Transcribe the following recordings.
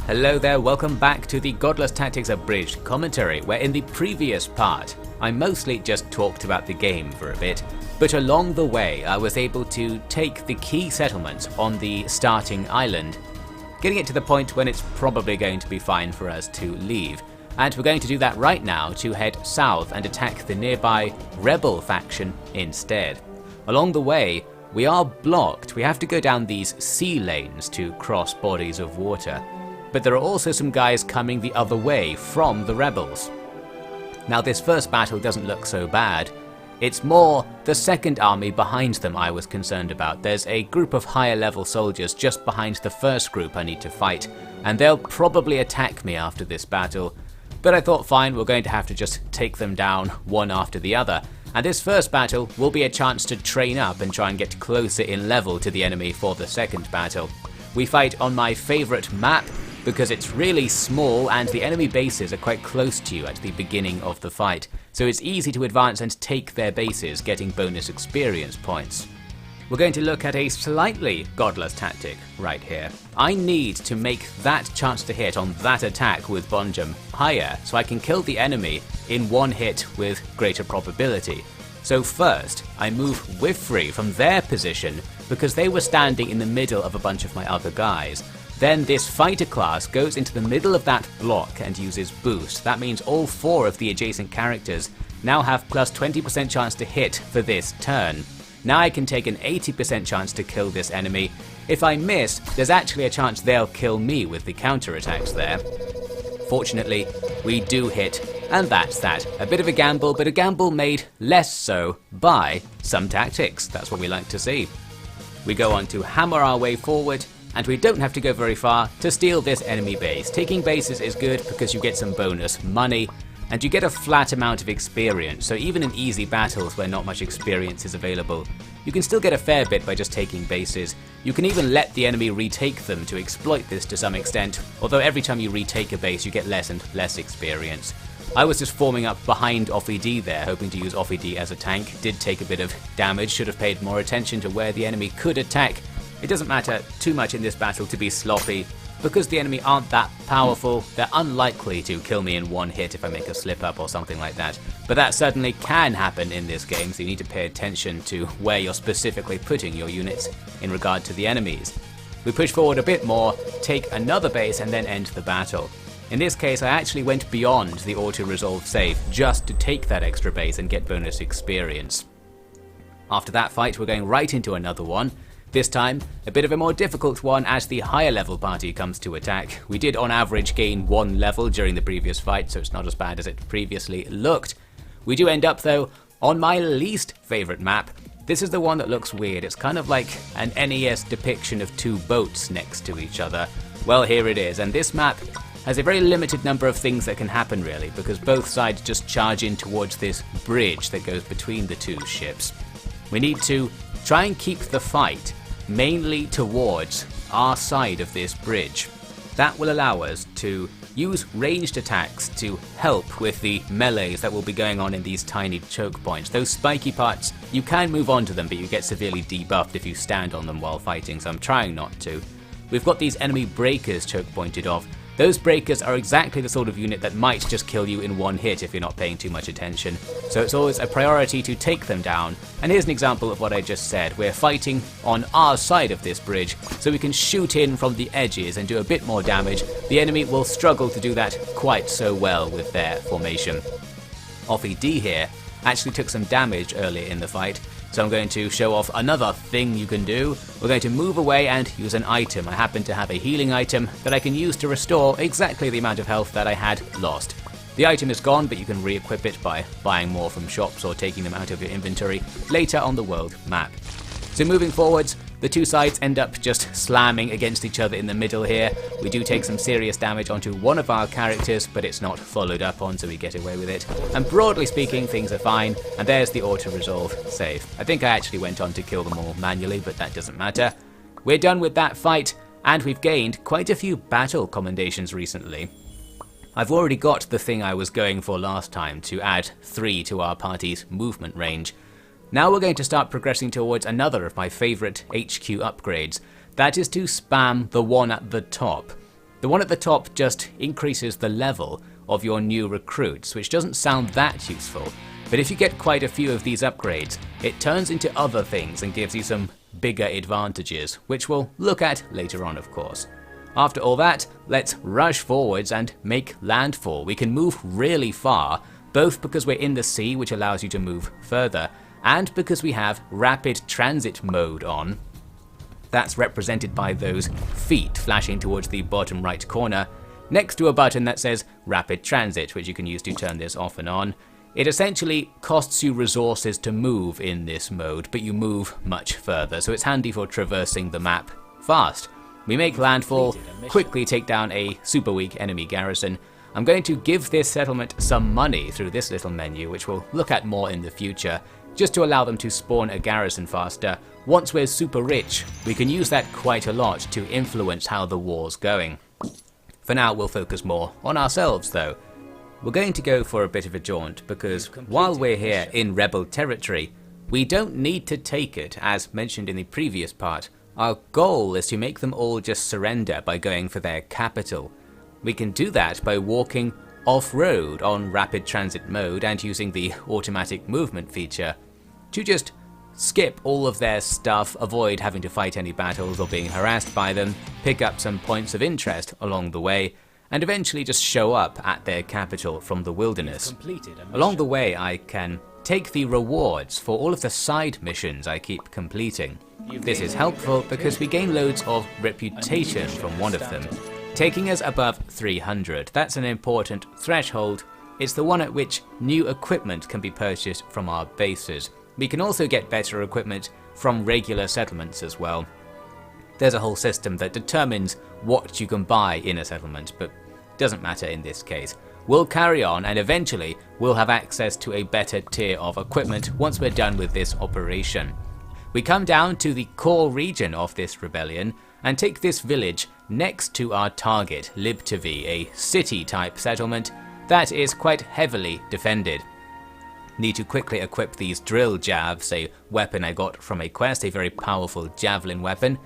Hello there, welcome back to the Godless Tactics Abridged commentary, where in the previous part I mostly just talked about the game for a bit, but along the way I was able to take the key settlements on the starting island, getting it to the point when it's probably going to be fine for us to leave. And we're going to do that right now to head south and attack the nearby rebel faction instead. Along the way, we are blocked. We have to go down these sea lanes to cross bodies of water. But there are also some guys coming the other way from the rebels. Now this first battle doesn't look so bad. It's more the second army behind them I was concerned about. There's a group of higher level soldiers just behind the first group I need to fight, and they'll probably attack me after this battle. But I thought fine, we're going to have to just take them down one after the other. And this first battle will be a chance to train up and try and get closer in level to the enemy for the second battle. We fight on my favourite map, because it's really small and the enemy bases are quite close to you at the beginning of the fight, so it's easy to advance and take their bases, getting bonus experience points. We're going to look at a slightly godless tactic right here. I need to make that chance to hit on that attack with Bonjam higher, so I can kill the enemy in one hit with greater probability. So first, I move Wifri from their position, because they were standing in the middle of a bunch of my other guys. Then this fighter class goes into the middle of that block and uses boost. That means all 4 of the adjacent characters now have plus 20% chance to hit for this turn. Now I can take an 80% chance to kill this enemy. If I miss, there's actually a chance they'll kill me with the counterattacks there. Fortunately, we do hit, and that's that. A bit of a gamble, but a gamble made less so by some tactics. That's what we like to see. We go on to hammer our way forward, and we don't have to go very far to steal this enemy base. Taking bases is good because you get some bonus money, and you get a flat amount of experience, so even in easy battles where not much experience is available, you can still get a fair bit by just taking bases. You can even let the enemy retake them to exploit this to some extent, although every time you retake a base you get less and less experience. I was just forming up behind Offie there, hoping to use Offie as a tank. Did take a bit of damage, should have paid more attention to where the enemy could attack. It doesn't matter too much in this battle to be sloppy, because the enemy aren't that powerful. They're unlikely to kill me in one hit if I make a slip up or something like that. But that certainly can happen in this game, so you need to pay attention to where you're specifically putting your units in regard to the enemies. We push forward a bit more, take another base and then end the battle. In this case I actually went beyond the auto-resolve save just to take that extra base and get bonus experience. After that fight we're going right into another one. This time, a bit of a more difficult one as the higher level party comes to attack. We did on average gain 1 level during the previous fight, so it's not as bad as it previously looked. We do end up though on my least favourite map. This is the one that looks weird. It's kind of like an NES depiction of 2 boats next to each other. Well, here it is, and this map has a very limited number of things that can happen really, because both sides just charge in towards this bridge that goes between the 2 ships. We need to try and keep the fight mainly towards our side of this bridge. That will allow us to use ranged attacks to help with the melees that will be going on in these tiny choke points. Those spiky parts, you can move on to them, but you get severely debuffed if you stand on them while fighting, so I'm trying not to. We've got these enemy breakers choke pointed off. Those breakers are exactly the sort of unit that might just kill you in one hit if you're not paying too much attention. So it's always a priority to take them down. And here's an example of what I just said. We're fighting on our side of this bridge, so we can shoot in from the edges and do a bit more damage. The enemy will struggle to do that quite so well with their formation. Offie here actually took some damage earlier in the fight, so I'm going to show off another thing you can do. We're going to move away and use an item. I happen to have a healing item that I can use to restore exactly the amount of health that I had lost. The item is gone, but you can re-equip it by buying more from shops or taking them out of your inventory later on the world map. So moving forwards, the 2 sides end up just slamming against each other in the middle here. We do take some serious damage onto one of our characters, but it's not followed up on, so we get away with it. And broadly speaking, things are fine, and there's the auto-resolve save. I think I actually went on to kill them all manually, but that doesn't matter. We're done with that fight, and we've gained quite a few battle commendations recently. I've already got the thing I was going for last time, to add 3 to our party's movement range. Now we're going to start progressing towards another of my favourite HQ upgrades. That is to spam the one at the top. The one at the top just increases the level of your new recruits, which doesn't sound that useful, but if you get quite a few of these upgrades, it turns into other things and gives you some bigger advantages, which we'll look at later on, of course. After all that, let's rush forwards and make landfall. We can move really far, both because we're in the sea, which allows you to move further, and because we have rapid transit mode on. That's represented by those feet flashing towards the bottom right corner, next to a button that says rapid transit, which you can use to turn this off and on. It essentially costs you resources to move in this mode, but you move much further, so it's handy for traversing the map fast. We make landfall, quickly take down a super weak enemy garrison. I'm going to give this settlement some money through this little menu, which we'll look at more in the future, just to allow them to spawn a garrison faster. Once we're super rich, we can use that quite a lot to influence how the war's going. For now, we'll focus more on ourselves though. We're going to go for a bit of a jaunt, because while we're here in rebel territory, we don't need to take it, as mentioned in the previous part. Our goal is to make them all just surrender by going for their capital. We can do that by walking off-road on rapid transit mode and using the automatic movement feature to just skip all of their stuff, avoid having to fight any battles or being harassed by them, pick up some points of interest along the way, and eventually just show up at their capital from the wilderness. Along the way, I can take the rewards for all of the side missions I keep completing. This is helpful because we gain loads of reputation from one of them, taking us above 300. That's an important threshold. It's the one at which new equipment can be purchased from our bases. We can also get better equipment from regular settlements as well. There's a whole system that determines what you can buy in a settlement, but doesn't matter in this case. We'll carry on, and eventually we'll have access to a better tier of equipment once we're done with this operation. We come down to the core region of this rebellion and take this village next to our target, Libtavi, a city-type settlement that is quite heavily defended. Need to quickly equip these drill javs, a weapon I got from a quest, a very powerful javelin weapon.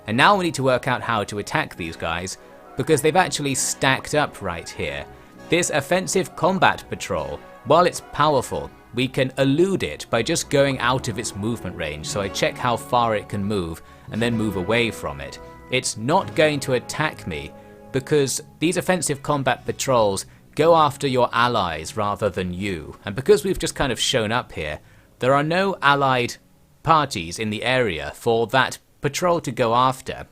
And now we need to work out how to attack these guys, because they've actually stacked up right here. This offensive combat patrol, while it's powerful, we can elude it by just going out of its movement range, so I check how far it can move and then move away from it. It's not going to attack me because these offensive combat patrols go after your allies rather than you, and because we've just kind of shown up here, there are no allied parties in the area for that patrol to go after.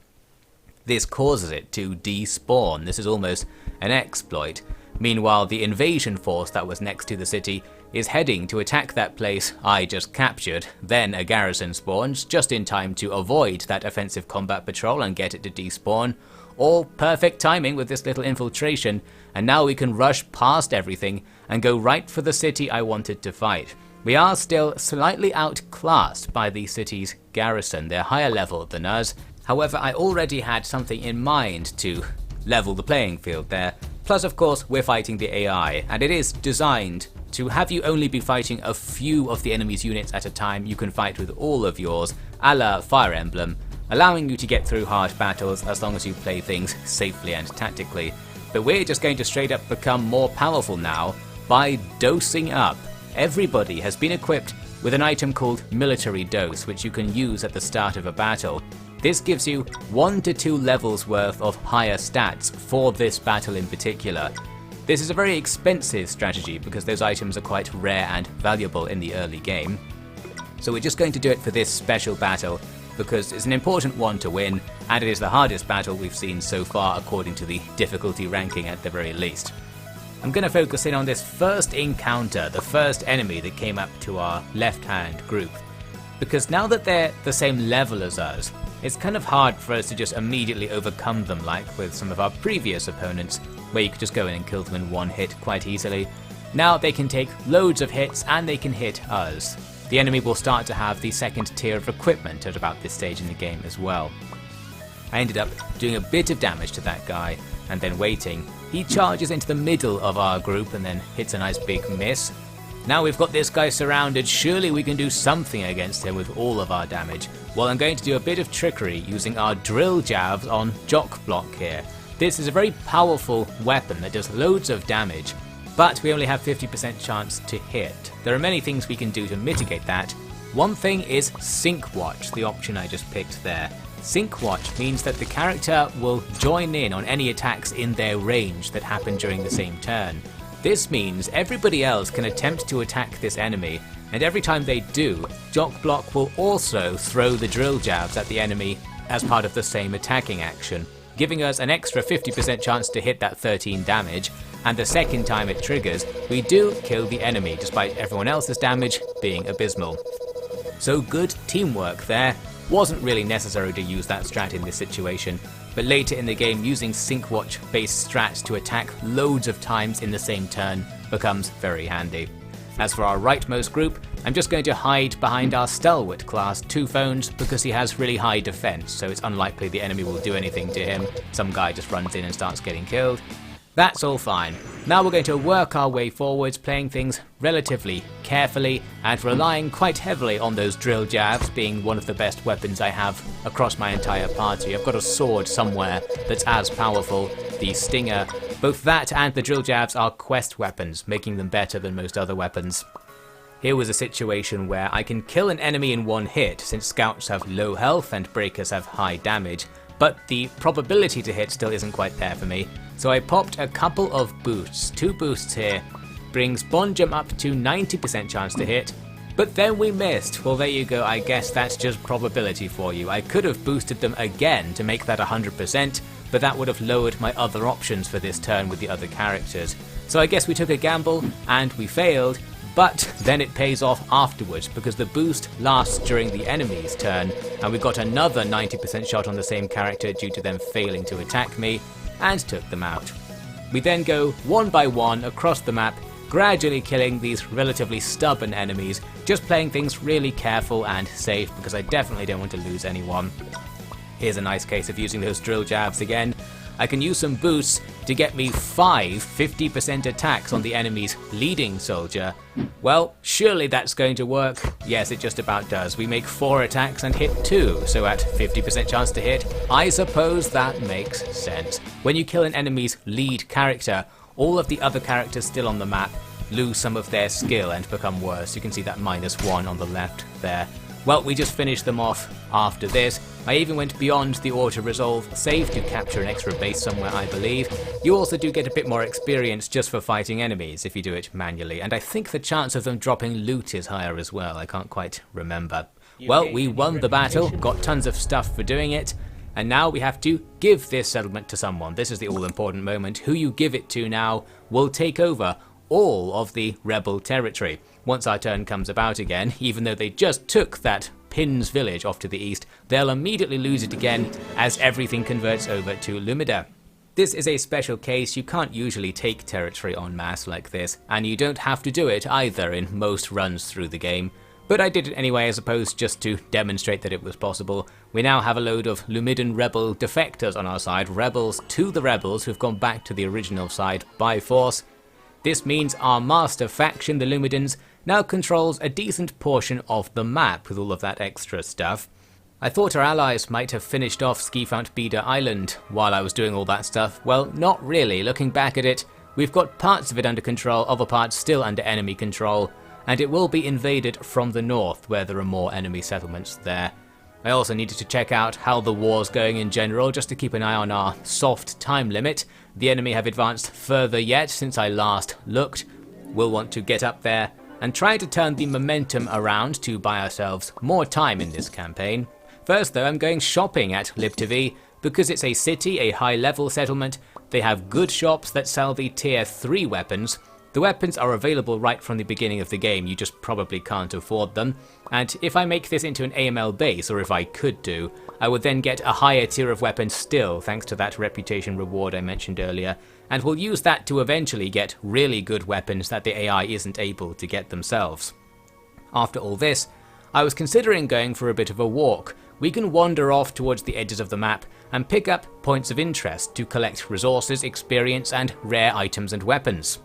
This causes it to despawn. This is almost an exploit. Meanwhile, the invasion force that was next to the city is heading to attack that place I just captured. Then a garrison spawns, just in time to avoid that offensive combat patrol and get it to despawn. All perfect timing with this little infiltration, and now we can rush past everything and go right for the city I wanted to fight. We are still slightly outclassed by the city's garrison. They're higher level than us. However, I already had something in mind to level the playing field there. Plus, of course, we're fighting the AI, and it is designed to have you only be fighting a few of the enemy's units at a time. You can fight with all of yours, a la Fire Emblem, allowing you to get through hard battles as long as you play things safely and tactically. But we're just going to straight up become more powerful now by dosing up. Everybody has been equipped with an item called Military Dose, which you can use at the start of a battle. This gives you 1 to 2 levels worth of higher stats for this battle in particular. This is a very expensive strategy because those items are quite rare and valuable in the early game. So we're just going to do it for this special battle because it's an important one to win, and it is the hardest battle we've seen so far according to the difficulty ranking at the very least. I'm going to focus in on this first encounter, the first enemy that came up to our left-hand group, because now that they're the same level as us, it's kind of hard for us to just immediately overcome them like with some of our previous opponents, where you could just go in and kill them in one hit quite easily. Now they can take loads of hits and they can hit us. The enemy will start to have the second tier of equipment at about this stage in the game as well. I ended up doing a bit of damage to that guy and then waiting. He charges into the middle of our group and then hits a nice big miss. Now we've got this guy surrounded, surely we can do something against him with all of our damage. Well, I'm going to do a bit of trickery using our drill jabs on Jock Block here. This is a very powerful weapon that does loads of damage, but we only have 50% chance to hit. There are many things we can do to mitigate that. One thing is Sync Watch, the option I just picked there. Sync Watch means that the character will join in on any attacks in their range that happen during the same turn. This means everybody else can attempt to attack this enemy, and every time they do, Jock Block will also throw the drill jabs at the enemy as part of the same attacking action, giving us an extra 50% chance to hit that 13 damage, and the second time it triggers, we do kill the enemy despite everyone else's damage being abysmal. So good teamwork there. Wasn't really necessary to use that strat in this situation, but later in the game using Sync Watch based strats to attack loads of times in the same turn becomes very handy. As for our rightmost group, I'm just going to hide behind our Stalwart class 2 phones because he has really high defense, so it's unlikely the enemy will do anything to him. Some guy just runs in and starts getting killed. That's all fine. Now we're going to work our way forwards, playing things relatively carefully and relying quite heavily on those drill jabs being one of the best weapons I have across my entire party. I've got a sword somewhere that's as powerful, the Stinger. Both that and the drill jabs are quest weapons, making them better than most other weapons. Here was a situation where I can kill an enemy in one hit since scouts have low health and breakers have high damage, but the probability to hit still isn't quite there for me. So I popped a couple of boosts. 2 boosts here. Brings Bond Jump up to 90% chance to hit. But then we missed. Well, there you go. I guess that's just probability for you. I could have boosted them again to make that 100%, but that would have lowered my other options for this turn with the other characters. So I guess we took a gamble and we failed, but then it pays off afterwards because the boost lasts during the enemy's turn, and we got another 90% shot on the same character due to them failing to attack me, and took them out. We then go one by one across the map, gradually killing these relatively stubborn enemies, just playing things really careful and safe because I definitely don't want to lose anyone. Here's a nice case of using those drill jabs again. I can use some boosts to get me 5 50% attacks on the enemy's leading soldier. Well, surely that's going to work. Yes, it just about does. We make 4 attacks and hit 2, so at 50% chance to hit, I suppose that makes sense. When you kill an enemy's lead character, all of the other characters still on the map lose some of their skill and become worse. You can see that -1 on the left there. Well, we just finished them off after this. I even went beyond the auto-resolve save to capture an extra base somewhere, I believe. You also do get a bit more experience just for fighting enemies if you do it manually, and I think the chance of them dropping loot is higher as well. I can't quite remember. Well, we won the battle, got tons of stuff for doing it, and now we have to give this settlement to someone. This is the all-important moment. Who you give it to now will take over all of the rebel territory. Once our turn comes about again, even though they just took that Pins village off to the east, they'll immediately lose it again as everything converts over to Lumida. This is a special case. You can't usually take territory en masse like this, and you don't have to do it either in most runs through the game. But I did it anyway, I suppose, just to demonstrate that it was possible. We now have a load of Lumidan rebel defectors on our side, rebels to the rebels who've gone back to the original side by force. This means our master faction, the Lumidans, now controls a decent portion of the map with all of that extra stuff. I thought our allies might have finished off Skifount Beda Island while I was doing all that stuff. Well, not really. Looking back at it, we've got parts of it under control, other parts still under enemy control, and it will be invaded from the north where there are more enemy settlements there. I also needed to check out how the war's going in general, just to keep an eye on our soft time limit. The enemy have advanced further yet since I last looked. We'll want to get up there and try to turn the momentum around to buy ourselves more time in this campaign. First though, I'm going shopping at Lib2V because it's a city, a high-level settlement. They have good shops that sell the tier 3 weapons. The weapons are available right from the beginning of the game, you just probably can't afford them. And if I make this into an AML base, or if I could do, I would then get a higher tier of weapons still, thanks to that reputation reward I mentioned earlier, and we'll use that to eventually get really good weapons that the AI isn't able to get themselves. After all this, I was considering going for a bit of a walk. We can wander off towards the edges of the map and pick up points of interest to collect resources, experience, and rare items and weapons.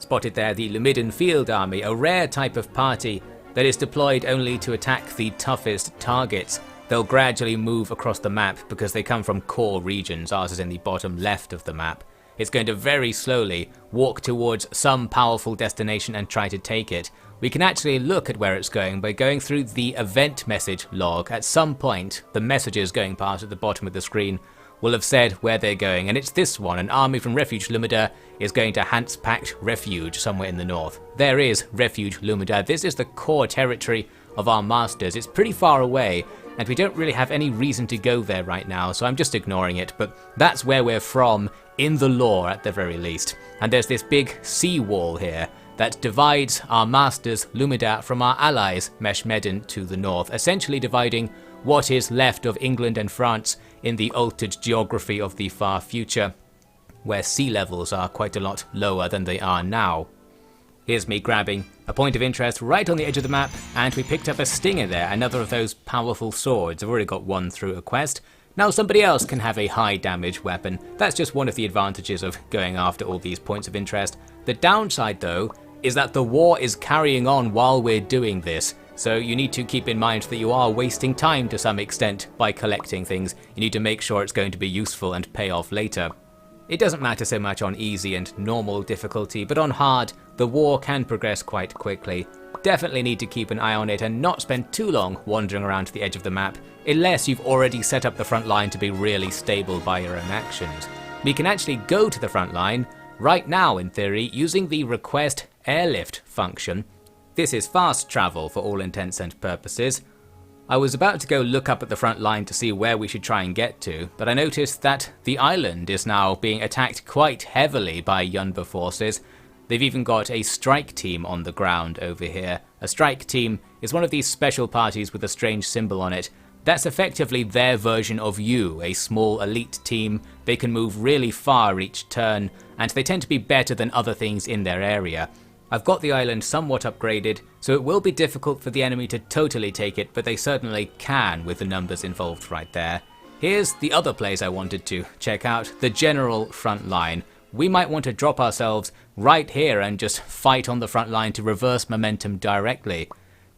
Spotted there the Lumidan Field Army, a rare type of party that is deployed only to attack the toughest targets. they'll gradually move across the map because they come from core regions. Ours is in the bottom left of the map. It's going to very slowly walk towards some powerful destination and try to take it. We can actually look at where it's going by going through the event message log. At some point, the messages going past at the bottom of the screen will have said where they're going, and it's this one. An army from Refuge Lumida is going to Hans-Pact Refuge somewhere in the north. There is Refuge Lumida. This is the core territory of our masters. It's pretty far away, and we don't really have any reason to go there right now, so I'm just ignoring it, but that's where we're from, in the lore at the very least. And there's this big sea wall here that divides our masters Lumida from our allies Meshmedin to the north, essentially dividing what is left of England and France in the altered geography of the far future, where sea levels are quite a lot lower than they are now. Here's me grabbing a point of interest right on the edge of the map, and we picked up a stinger there, another of those powerful swords. I've already got one through a quest. Now somebody else can have a high damage weapon. That's just one of the advantages of going after all these points of interest. The downside though is that the war is carrying on while we're doing this. So you need to keep in mind that you are wasting time to some extent by collecting things. You need to make sure it's going to be useful and pay off later. It doesn't matter so much on easy and normal difficulty, but on hard, the war can progress quite quickly. Definitely need to keep an eye on it and not spend too long wandering around to the edge of the map, unless you've already set up the front line to be really stable by your own actions. We can actually go to the front line right now in theory using the request airlift function. This is fast travel for all intents and purposes. I was about to go look up at the front line to see where we should try and get to, but I noticed that the island is now being attacked quite heavily by Yunba forces. They've even got a strike team on the ground over here. A strike team is one of these special parties with a strange symbol on it. That's effectively their version of you, a small elite team. They can move really far each turn, and they tend to be better than other things in their area. I've got the island somewhat upgraded, so it will be difficult for the enemy to totally take it, but they certainly can with the numbers involved right there. Here's the other place I wanted to check out, the general front line. We might want to drop ourselves right here and just fight on the front line to reverse momentum directly.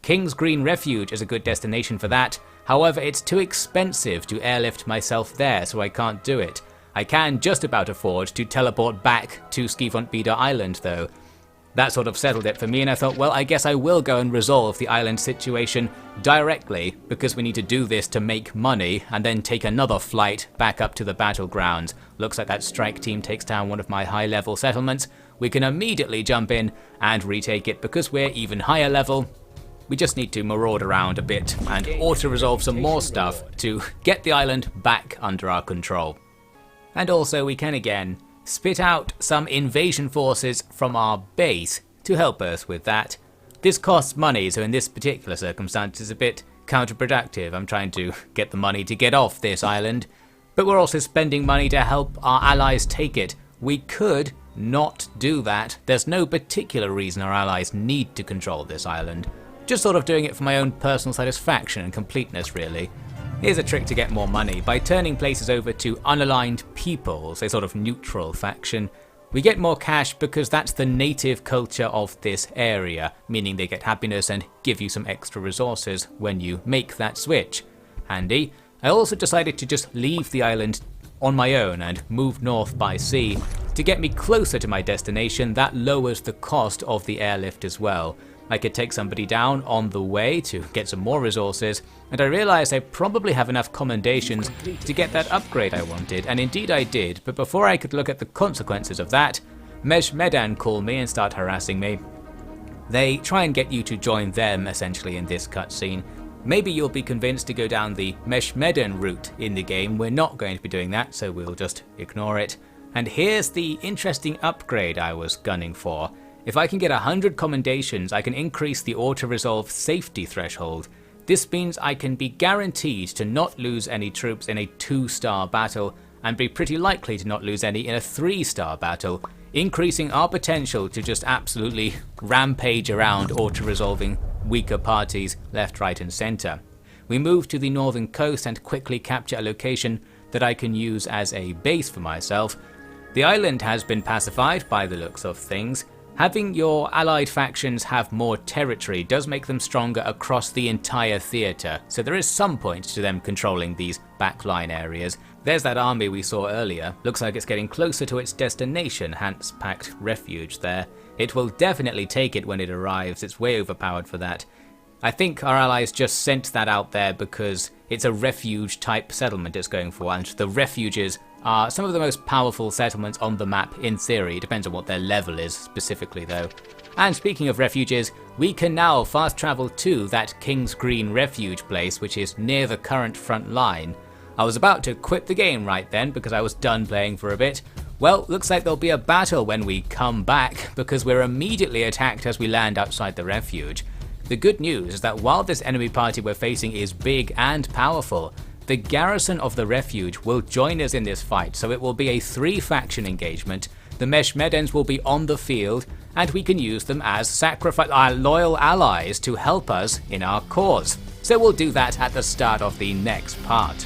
King's Green Refuge is a good destination for that, however it's too expensive to airlift myself there, so I can't do it. I can just about afford to teleport back to Skifontbida Island though. That sort of settled it for me, and I thought, well, I guess I will go and resolve the island situation directly, because we need to do this to make money, and then take another flight back up to the battlegrounds. Looks like that strike team takes down one of my high-level settlements. We can immediately jump in and retake it, because we're even higher level. We just need to maraud around a bit and auto-resolve some more stuff to get the island back under our control. And also we can again spit out some invasion forces from our base to help us with that. This costs money, so in this particular circumstance it's a bit counterproductive. I'm trying to get the money to get off this island, but we're also spending money to help our allies take it. We could not do that. There's no particular reason our allies need to control this island. Just sort of doing it for my own personal satisfaction and completeness, really. Here's a trick to get more money. By turning places over to unaligned peoples, a sort of neutral faction, we get more cash because that's the native culture of this area, meaning they get happiness and give you some extra resources when you make that switch. Handy. I also decided to just leave the island on my own and move north by sea. To get me closer to my destination, that lowers the cost of the airlift as well. I could take somebody down on the way to get some more resources, and I realised I probably have enough commendations to get that upgrade I wanted, and indeed I did, but before I could look at the consequences of that, Meshmedan call me and start harassing me. They try and get you to join them essentially in this cutscene. Maybe you'll be convinced to go down the Meshmedan route in the game. We're not going to be doing that, so we'll just ignore it. And here's the interesting upgrade I was gunning for. If I can get 100 commendations, I can increase the auto-resolve safety threshold. This means I can be guaranteed to not lose any troops in a 2-star battle, and be pretty likely to not lose any in a 3-star battle, increasing our potential to just absolutely rampage around auto-resolving weaker parties left, right and centre. We move to the northern coast and quickly capture a location that I can use as a base for myself. The island has been pacified by the looks of things. Having your allied factions have more territory does make them stronger across the entire theatre, so there is some point to them controlling these backline areas. There's that army we saw earlier, looks like it's getting closer to its destination, hence packed refuge there. It will definitely take it when it arrives, it's way overpowered for that. I think our allies just sent that out there because it's a refuge type settlement it's going for, and the refuges are some of the most powerful settlements on the map in theory. It depends on what their level is specifically though. And speaking of refuges, we can now fast travel to that King's Green refuge place, which is near the current front line. I was about to quit the game right then because I was done playing for a bit. Well, looks like there'll be a battle when we come back because we're immediately attacked as we land outside the refuge. The good news is that while this enemy party we're facing is big and powerful, the garrison of the refuge will join us in this fight, so it will be a 3-faction engagement. The Meshmedans will be on the field, and we can use them as our loyal allies to help us in our cause. So we'll do that at the start of the next part.